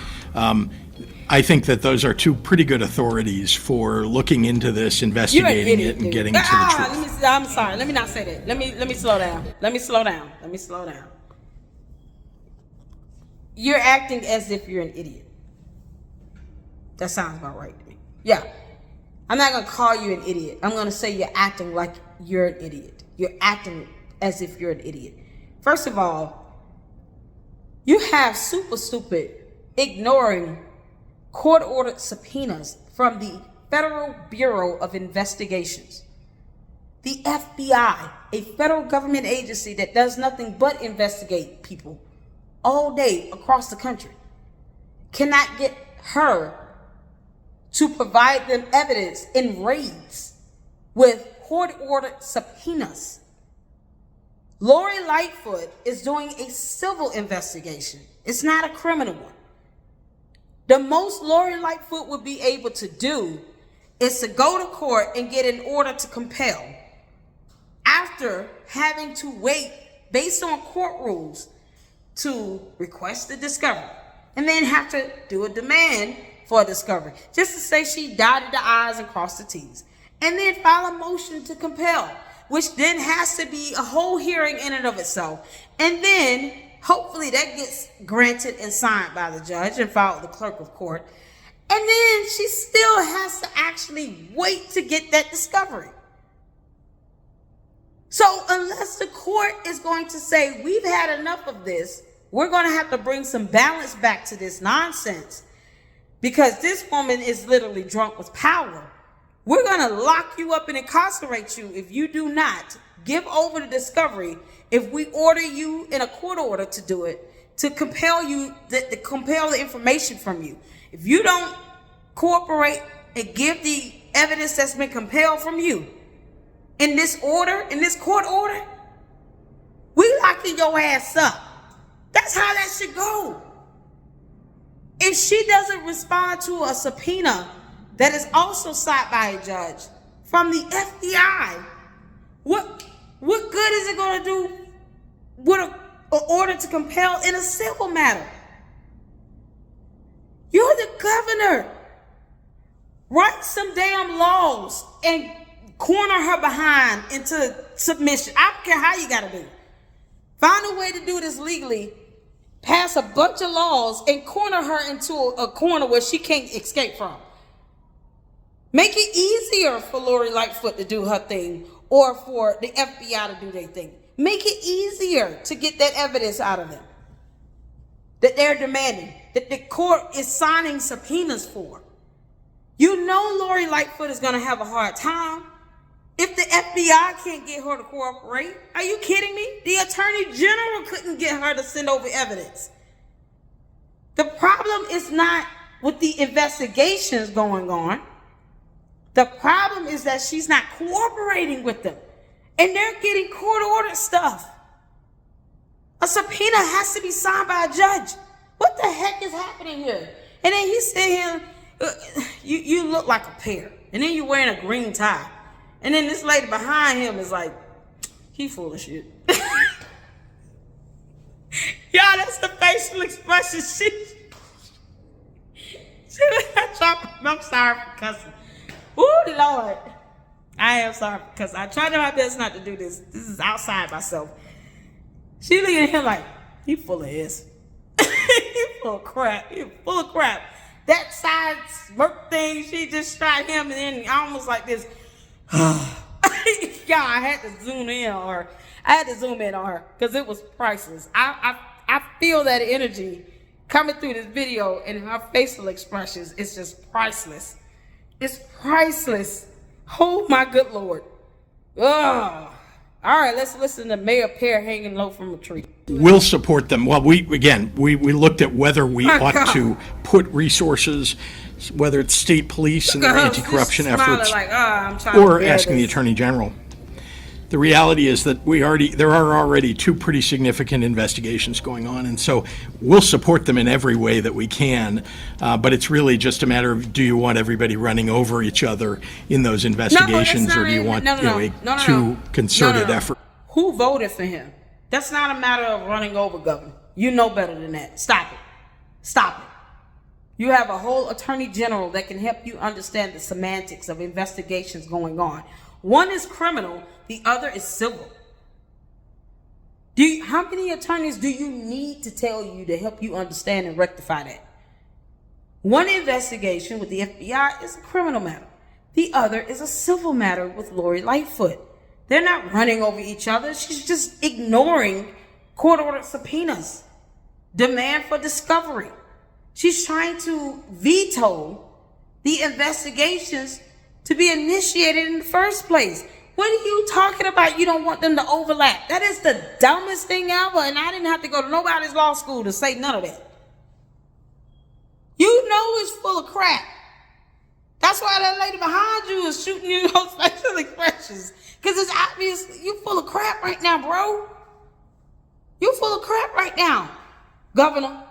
I think that those are two pretty good authorities for looking into this, investigating it, and getting to the truth. I'm sorry. Let me not say that. Let me slow down. Let me slow down. You're acting as if you're an idiot. That sounds about right to me. Yeah. I'm not going to call you an idiot. I'm going to say you're acting like you're an idiot. You're acting as if you're an idiot. First of all, you have super stupid ignoring court-ordered subpoenas from the Federal Bureau of Investigations. The FBI, a federal government agency that does nothing but investigate people all day across the country, cannot get her to provide them evidence in raids with court-ordered subpoenas. Lori Lightfoot is doing a civil investigation. It's not a criminal one. The most Lori Lightfoot would be able to do is to go to court and get an order to compel after having to wait based on court rules to request the discovery and then have to do a demand for a discovery just to say she dotted the I's and crossed the T's, and then file a motion to compel, which then has to be a whole hearing in and of itself, and then hopefully that gets granted and signed by the judge and filed with the clerk of court. And then she still has to actually wait to get that discovery. So unless the court is going to say, we've had enough of this, we're going to have to bring some balance back to this nonsense, because this woman is literally drunk with power. We're going to lock you up and incarcerate you if you do not give over the discovery, if we order you in a court order to do it, to compel you, to compel the information from you. If you don't cooperate and give the evidence that's been compelled from you in this order, in this court order, we locking your ass up. That's how that should go. If she doesn't respond to a subpoena that is also sought by a judge from the FBI, what good is it going to do with an order to compel in a civil matter? You're the governor. Write some damn laws and corner her behind into submission. I don't care how you got to do it. Find a way to do this legally. Pass a bunch of laws and corner her into a corner where she can't escape from. Make it easier for Lori Lightfoot to do her thing or for the FBI to do their thing. Make it easier to get that evidence out of them that they're demanding, that the court is signing subpoenas for. You know Lori Lightfoot is going to have a hard time if the FBI can't get her to cooperate. Are you kidding me? The Attorney General couldn't get her to send over evidence. The problem is not with the investigations going on. The problem is that she's not cooperating with them. And they're getting court-ordered stuff. A subpoena has to be signed by a judge. What the heck is happening here? And then he said here, you look like a pear. And then you're wearing a green tie. And then this lady behind him is like, he full of shit. Y'all, that's the facial expression. I'm sorry for cussing. Ooh, Lord. I am sorry because I tried my best not to do this. This is outside myself. She looking at him like, he full of this. He full of crap. He full of crap. That side smirk thing, she just shot him and then almost like this. Yeah, I had to zoom in on her. Because it was priceless. I feel that energy coming through this video and her facial expressions. It's just priceless. It's priceless. Oh my good Lord. Oh. All right, let's listen to Mayor Pear hanging low from a tree. We'll support them. Well, we looked at whether we ought to put resources, whether it's state police and their anti-corruption efforts, like, or asking the Attorney General. The reality is that there are already two pretty significant investigations going on, and so we'll support them in every way that we can. But it's really just a matter of, do you want everybody running over each other in those investigations, or do you want a two concerted effort? Who voted for him? That's not a matter of running over, Governor. You know better than that. Stop it. Stop it. You have a whole Attorney General that can help you understand the semantics of investigations going on. One is criminal, the other is civil. How many attorneys do you need to tell you to help you understand and rectify that? One investigation with the FBI is a criminal matter. The other is a civil matter with Lori Lightfoot. They're not running over each other. She's just ignoring court-ordered subpoenas, demand for discovery. She's trying to veto the investigations to be initiated in the first place. What are you talking about? You don't want them to overlap. That is the dumbest thing ever, and I didn't have to go to nobody's law school to say none of that. You know it's full of crap. That's why that lady behind you is shooting you those facial expressions, because it's obvious you full of crap right now, bro. You full of crap right now, Governor.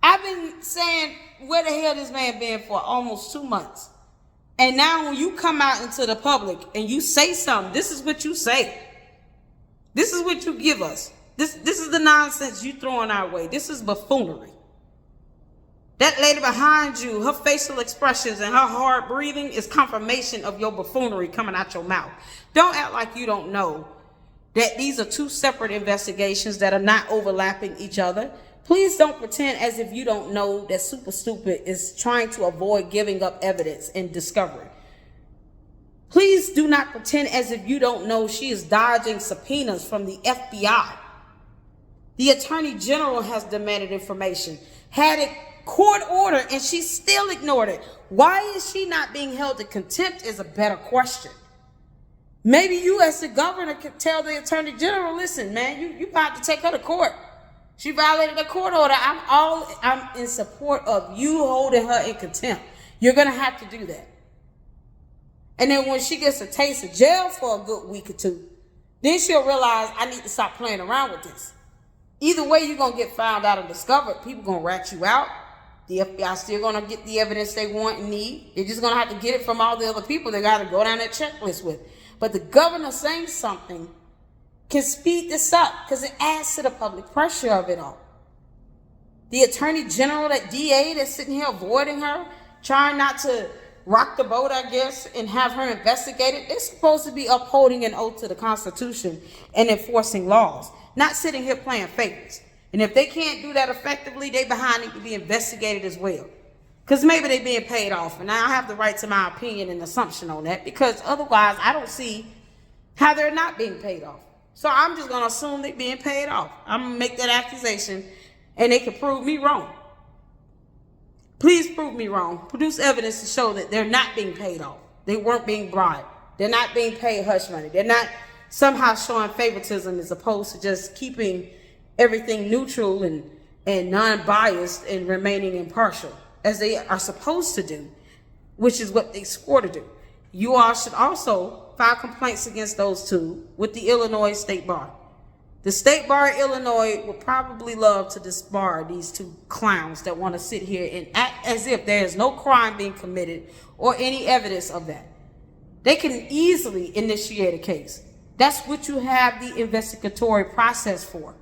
I've been saying, where the hell this man been for almost 2 months? And now when you come out into the public and you say something, this is what you say. This is what you give us. This is the nonsense you throwing our way. This is buffoonery. That lady behind you, her facial expressions and her hard breathing is confirmation of your buffoonery coming out your mouth. Don't act like you don't know that these are two separate investigations that are not overlapping each other. Please don't pretend as if you don't know that Super Stupid is trying to avoid giving up evidence and discovery. Please do not pretend as if you don't know she is dodging subpoenas from the FBI. The Attorney General has demanded information, had it court order, and she still ignored it. Why is she not being held to contempt is a better question. Maybe you as the governor could tell the Attorney General, listen, man, you about to take her to court. She violated the court order. I'm in support of you holding her in contempt. You're going to have to do that. And then when she gets a taste of jail for a good week or two, then she'll realize I need to stop playing around with this. Either way, you're going to get found out and discovered. People going to rat you out. The FBI still going to get the evidence they want and need. They're just going to have to get it from all the other people they got to go down that checklist with. But the governor saying something can speed this up because it adds to the public pressure of it all. The Attorney General, that DA that's sitting here avoiding her, trying not to rock the boat, I guess, and have her investigated, they're supposed to be upholding an oath to the Constitution and enforcing laws, not sitting here playing favorites. And if they can't do that effectively, they behind need to be investigated as well. Because maybe they're being paid off. And I have the right to my opinion and assumption on that, because otherwise I don't see how they're not being paid off. So I'm just going to assume they're being paid off. I'm going to make that accusation, and they can prove me wrong. Please prove me wrong. Produce evidence to show that they're not being paid off. They weren't being bribed. They're not being paid hush money. They're not somehow showing favoritism as opposed to just keeping everything neutral and non-biased and remaining impartial, as they are supposed to do, which is what they swore to do. You all should also file complaints against those two with the Illinois State Bar. The State Bar of Illinois would probably love to disbar these two clowns that want to sit here and act as if there is no crime being committed or any evidence of that. They can easily initiate a case. That's what you have the investigatory process for.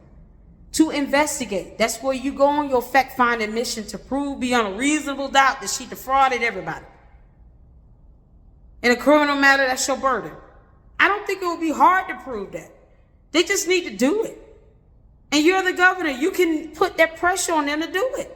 To investigate. That's where you go on your fact-finding mission to prove beyond a reasonable doubt that she defrauded everybody. In a criminal matter, that's your burden. I don't think it would be hard to prove that. They just need to do it. And you're the governor. You can put that pressure on them to do it.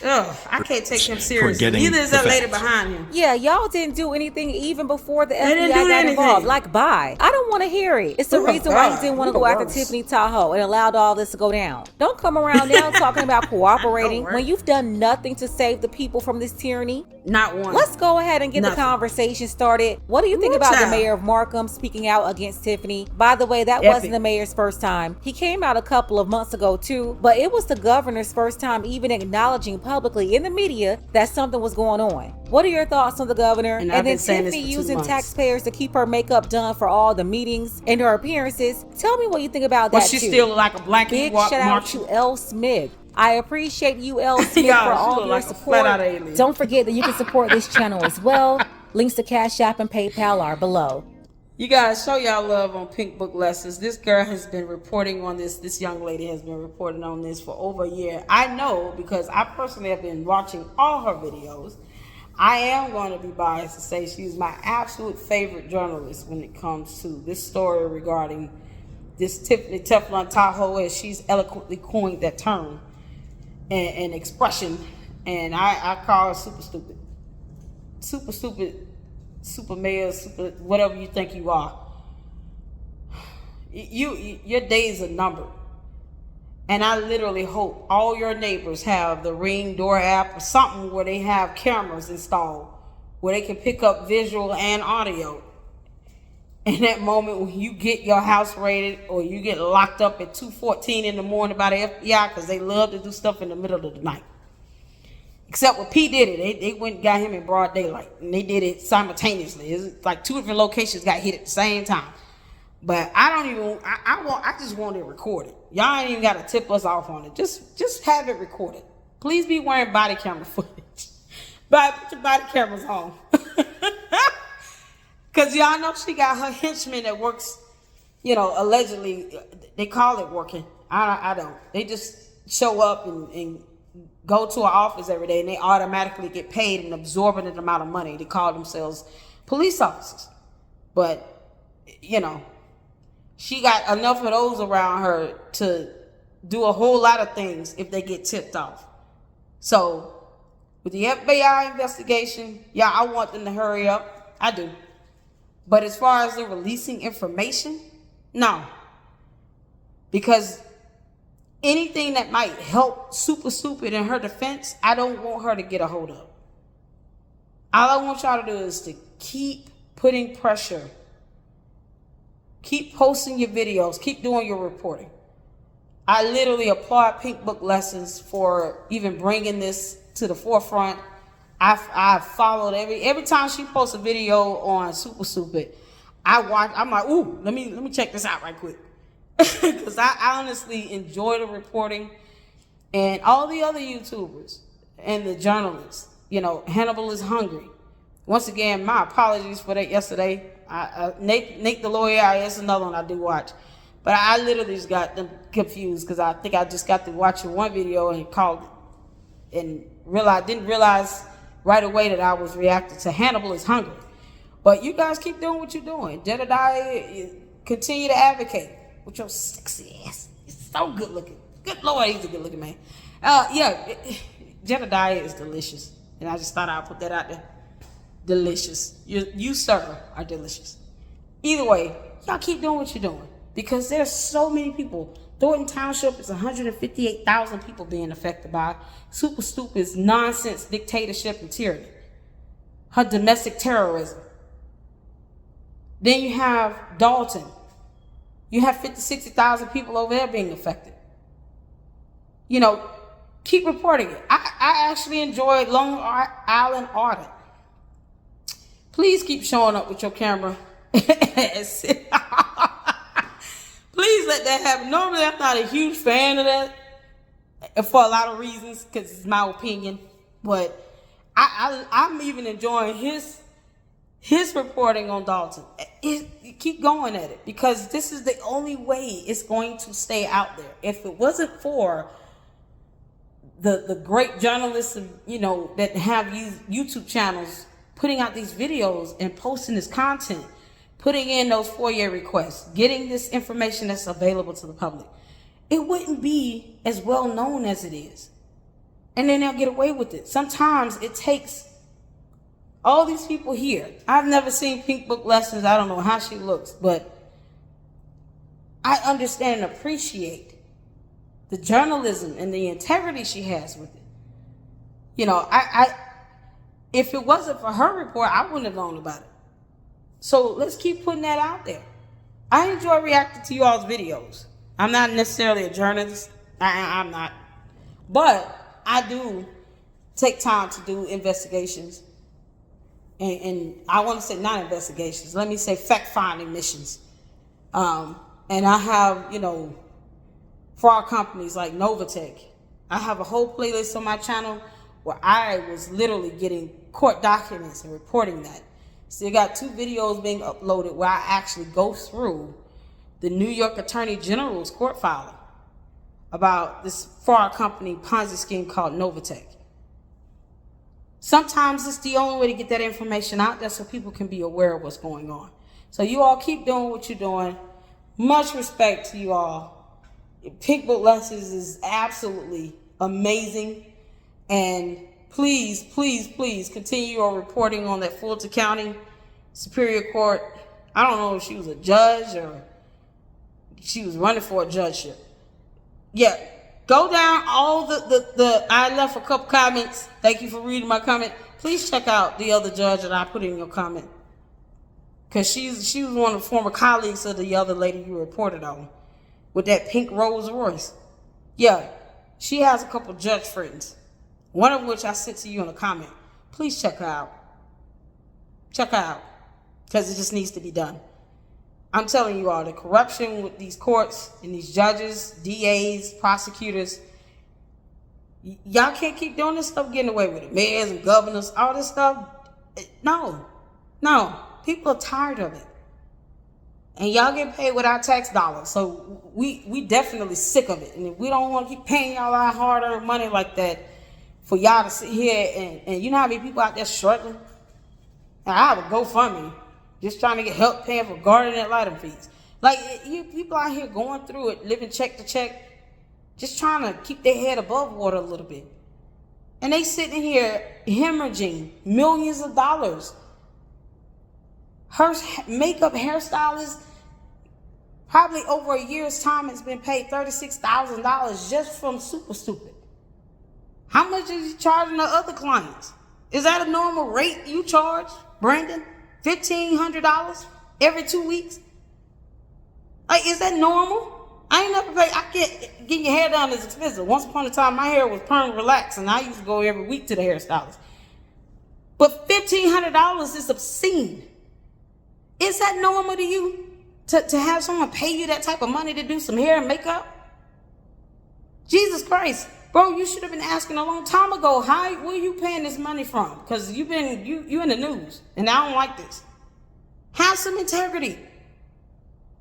Ugh, I can't take him seriously. Neither is that lady behind him. Yeah, y'all didn't do anything even before the FBI got involved. Like, bye. I don't want to hear it. It's the reason why you didn't want to go after Tiffany Tahoe and allowed all this to go down. Don't come around now talking about cooperating when you've done nothing to save the people from this tyranny. Not one. Let's go ahead and get the conversation started. What do you think about the mayor of Markham speaking out against Tiffany? By the way, that wasn't the mayor's first time. He came out a couple of months ago too, but it was the governor's first time even acknowledging publicly in the media that something was going on. What are your thoughts on the governor? And then Tiffany using taxpayers to keep her makeup done for all the meetings and her appearances. Tell me what you think about that too. She still like a blanket. Big shout out to L. Smith. I appreciate you, L. Smith, for all your support. Don't forget that you can support this channel as well. Links to Cash App and PayPal are below. You guys, show y'all love on Pink Book Lessons. This girl has been reporting on this. This young lady has been reporting on this for over a year. I know because I personally have been watching all her videos. I am going to be biased to say she's my absolute favorite journalist when it comes to this story regarding this Tiffany Teflon Tahoe, as she's eloquently coined that term and expression. And I call her super stupid. Super stupid. Super mayor, super whatever you think you are. Your days are numbered. And I literally hope all your neighbors have the Ring Door app or something where they have cameras installed where they can pick up visual and audio. In that moment when you get your house raided or you get locked up at 2:14 in the morning by the FBI, because they love to do stuff in the middle of the night. Except when P did it, they went and got him in broad daylight, and they did it simultaneously. It's like two different locations got hit at the same time. But I don't even. I just want it recorded. Y'all ain't even got to tip us off on it. Just have it recorded. Please be wearing body camera footage. But put your body cameras on, because y'all know she got her henchman that works. You know, allegedly they call it working. I don't. They just show up and go to an office every day, and they automatically get paid an exorbitant amount of money. They call themselves police officers. But, you know, she got enough of those around her to do a whole lot of things if they get tipped off. So, with the FBI investigation, yeah, I want them to hurry up. I do. But as far as them releasing information, no. Because anything that might help Super Stupid in her defense, I don't want her to get a hold of. All I want y'all to do is to keep putting pressure. Keep posting your videos. Keep doing your reporting. I literally applaud Pink Book Lessons for even bringing this to the forefront. I've followed every time she posts a video on Super Stupid, I'm like, ooh, let me check this out right quick. Because I honestly enjoy the reporting, and all the other YouTubers and the journalists. You know, Hannibal is hungry. Once again, my apologies for that yesterday. Nate the lawyer, that's another one I do watch. But I literally just got them confused because I think I just got to watching one video and called it and didn't realize right away that I was reacting to Hannibal is hungry. But you guys keep doing what you're doing. Jedediah, continue to advocate with your sexy ass. He's so good looking. Good Lord, he's a good looking man. Yeah, Jedediah is delicious. And I just thought I'd put that out there. Delicious. You, sir, are delicious. Either way, y'all keep doing what you're doing. Because there's so many people. Thornton Township is 158,000 people being affected by Super Stupid's nonsense dictatorship and tyranny. Her domestic terrorism. Then you have Dalton. You have 50, 60,000 people over there being affected. You know, keep reporting it. I actually enjoyed Long Island audit. Please keep showing up with your camera. Please let that happen. Normally, I'm not a huge fan of that for a lot of reasons, because it's my opinion. But I'm even enjoying his reporting on Dalton. Keep going at it, because this is the only way it's going to stay out there. If it wasn't for the great journalists, you know, that have YouTube channels putting out these videos and posting this content, putting in those FOIA requests, getting this information that's available to the public, it wouldn't be as well known as it is. And then they'll get away with it. Sometimes it takes all these people here. I've never seen Pink Book Lessons. I don't know how she looks, but I understand and appreciate the journalism and the integrity she has with it. You know, if it wasn't for her report, I wouldn't have known about it. So let's keep putting that out there. I enjoy reacting to you all's videos. I'm not necessarily a journalist. I'm not. But I do take time to do investigations. And I want to say not investigations. Let me say fact-finding missions. And I have, you know, for our companies like Novatech, I have a whole playlist on my channel where I was literally getting court documents and reporting that. So you got 2 videos being uploaded where I actually go through the New York Attorney General's court filing about this for our company Ponzi scheme called Novatech. Sometimes it's the only way to get that information out there so people can be aware of what's going on. So you all keep doing what you're doing. Much respect to you all. Pink Book Lessons is absolutely amazing. And please, please, please continue your reporting on that Fulton County Superior Court. I don't know if she was a judge or she was running for a judgeship. Yeah, go down all the I left a couple comments. Thank you for reading my comment. Please check out the other judge that I put in your comment. Because she was one of the former colleagues of the other lady you reported on with that pink Rolls Royce. Yeah, she has a couple judge friends. One of which I sent to you in a comment. Please check her out. Check her out. Because it just needs to be done. I'm telling you all, the corruption with these courts and these judges, DAs, prosecutors, y'all can't keep doing this stuff, getting away with it. Mayors and governors, all this stuff. No. People are tired of it. And y'all get paid with our tax dollars. So we definitely sick of it. And if we don't want to keep paying y'all our hard-earned money like that, for y'all to sit here and you know how many people out there struggling? And I have a GoFundMe, just trying to get help paying for garden and lighting fees. Like, you people out here going through it, living check to check, just trying to keep their head above water a little bit. And they sitting here hemorrhaging millions of dollars. Her makeup hairstylist, probably over a year's time, has been paid $36,000 just from Super Stupid. How much is he charging the other clients? Is that a normal rate you charge, Brandon? $1,500 every 2 weeks? Like, is that normal? I ain't never paid. I get getting your hair done is expensive. Once upon a time, my hair was perm relaxed, and I used to go every week to the hairstylist. But $1,500 is obscene. Is that normal to you? To have someone pay you that type of money to do some hair and makeup? Jesus Christ. Bro, you should have been asking a long time ago, where are you paying this money from? Because you in the news, and I don't like this. Have some integrity.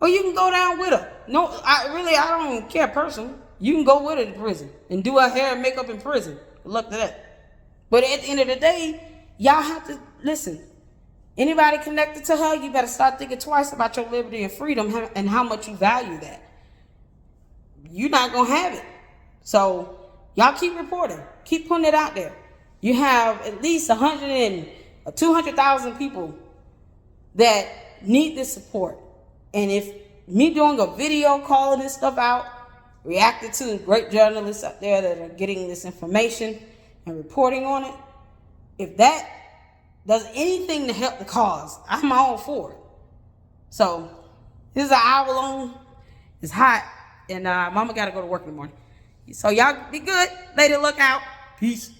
Or you can go down with her. No, I don't care personally. You can go with her to prison and do her hair and makeup in prison. Good luck to that. But at the end of the day, y'all have to listen. Anybody connected to her, you better start thinking twice about your liberty and freedom and how much you value that. You're not going to have it. So Y'all keep reporting. Keep putting it out there. You have at least 200,000 people that need this support. And if me doing a video calling this stuff out, reacting to great journalists out there that are getting this information and reporting on it, if that does anything to help the cause, I'm all for it. So this is an hour long. It's hot, and mama got to go to work in the morning. So y'all be good. Lady Luck out. Peace.